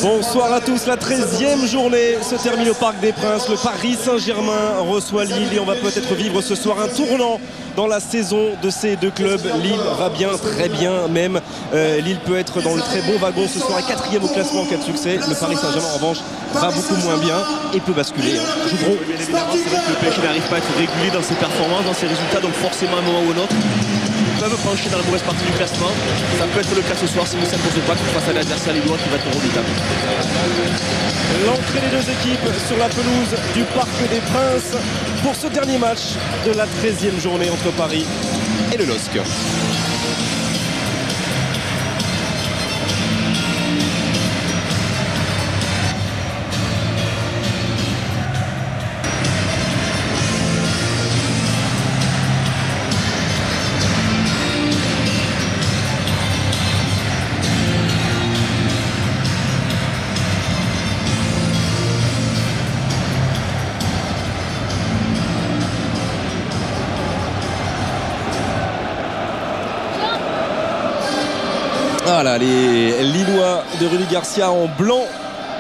Bonsoir à tous, la 13e journée se termine au Parc des Princes. Le Paris Saint-Germain reçoit Lille et on va peut-être vivre ce soir un tournant dans la saison de ces deux clubs. Lille va bien, très bien même. Lille peut être dans le très bon wagon ce soir, 4e au classement en cas de succès. Le Paris Saint-Germain en revanche va beaucoup moins bien et peut basculer. Joue gros. Bien évidemment, c'est vrai que le PSG n'arrive pas à être régulier dans ses performances, dans ses résultats, donc forcément à un moment ou un autre ils peuvent pencher dans la mauvaise partie du classement. Ça peut être le cas ce soir si ne s'impose pas face à l'adversaire lillois qui va être redoutable. L'entrée des deux équipes sur la pelouse du Parc des Princes pour ce dernier match de la 13e journée entre Paris et le LOSC. Voilà, les Lillois de Rudy Garcia en blanc,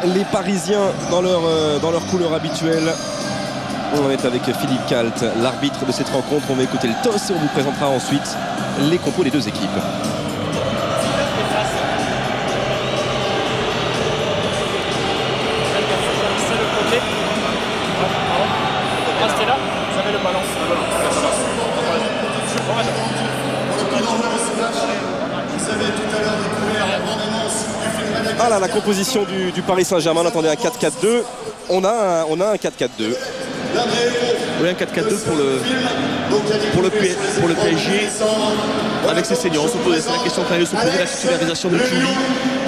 les Parisiens dans leur couleur habituelle. On est avec Philippe Calt, l'arbitre de cette rencontre. On va écouter le toss et on vous présentera ensuite les compos des deux équipes. Voilà la composition du Paris Saint-Germain. On attendait un 4-4-2. On a un 4-4-2. Oui, un 4-4-2 pour le PSG avec ses seniors. On se posait la question quand il se posait la titularisation de Julie.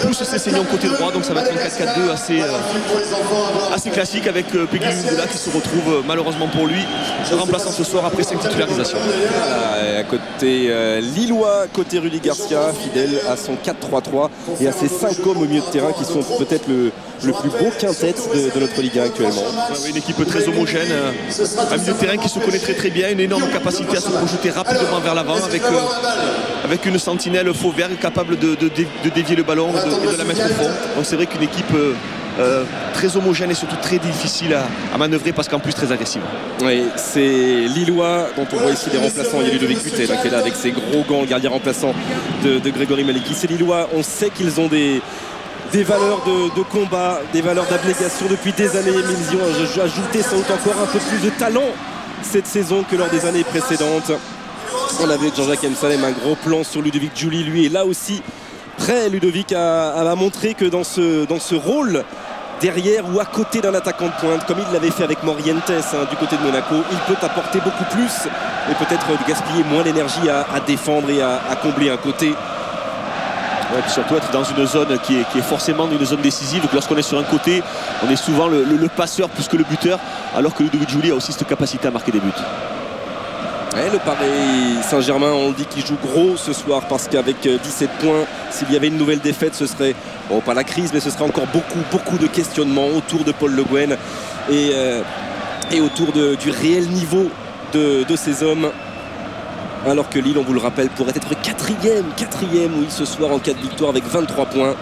Pousse ses seniors côté droit, donc ça va être un 4-4-2 assez classique avec Peggy Lungula qui se retrouve malheureusement pour lui remplaçant ce soir après 5 titularisations. Voilà, à côté Lillois, côté Rudy Garcia, fidèle à son 4-3-3 et à ses 5 hommes au milieu de terrain qui sont peut-être le plus beau quintet de notre Ligue 1 actuellement. Oui, une équipe très homogène, un milieu de terrain qui se connaît très bien, une énorme capacité à se projeter rapidement vers l'avant avec une sentinelle faux vert capable de dévier le ballon et de la mettre au fond. Donc c'est vrai qu'une équipe très homogène et surtout très difficile à manœuvrer parce qu'en plus très agressive. Oui, c'est Lillois dont on voit ici des remplaçants. Il y a Ludovic Butel qui est là avec ses gros gants, le gardien remplaçant de Grégory Maliki. C'est Lillois, on sait qu'ils ont des valeurs de combat, des valeurs d'abnégation depuis des années. Mais ils y ont ajouté sans doute encore un peu plus de talent cette saison que lors des années précédentes. On avait Jean-Jacques Msalem, un gros plan sur Ludovic Giuli. Lui est là aussi prêt. Ludovic a montré que dans ce rôle derrière ou à côté d'un attaquant de pointe, comme il l'avait fait avec Morientes du côté de Monaco, il peut apporter beaucoup plus et peut-être gaspiller moins d'énergie à défendre et à combler un côté. Ouais, surtout être dans une zone qui est forcément une zone décisive. Lorsqu'on est sur un côté, on est souvent le passeur plus que le buteur, alors que Ludovic Giuli a aussi cette capacité à marquer des buts. Et le Paris Saint-Germain, on dit qu'il joue gros ce soir parce qu'avec 17 points, s'il y avait une nouvelle défaite, ce serait, bon, pas la crise, mais ce serait encore beaucoup de questionnements autour de Paul Le Guen et autour du réel niveau de ces hommes. Alors que Lille, on vous le rappelle, pourrait être quatrième, oui, ce soir en cas de victoire avec 23 points.